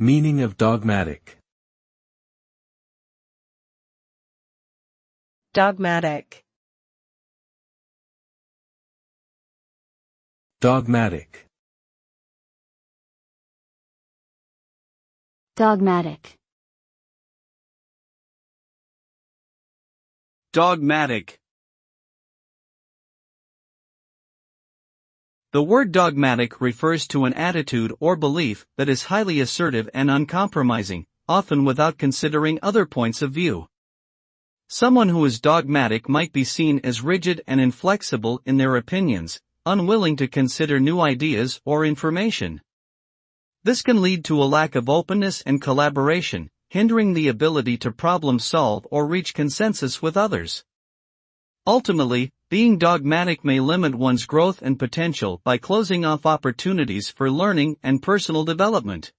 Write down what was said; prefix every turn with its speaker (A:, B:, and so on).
A: Meaning of dogmatic.
B: Dogmatic.
A: Dogmatic.
C: Dogmatic.
D: Dogmatic. The word dogmatic refers to an attitude or belief that is highly assertive and uncompromising, often without considering other points of view. Someone who is dogmatic might be seen as rigid and inflexible in their opinions, unwilling to consider new ideas or information. This can lead to a lack of openness and collaboration, hindering the ability to problem solve or reach consensus with others. Ultimately, being dogmatic may limit one's growth and potential by closing off opportunities for learning and personal development.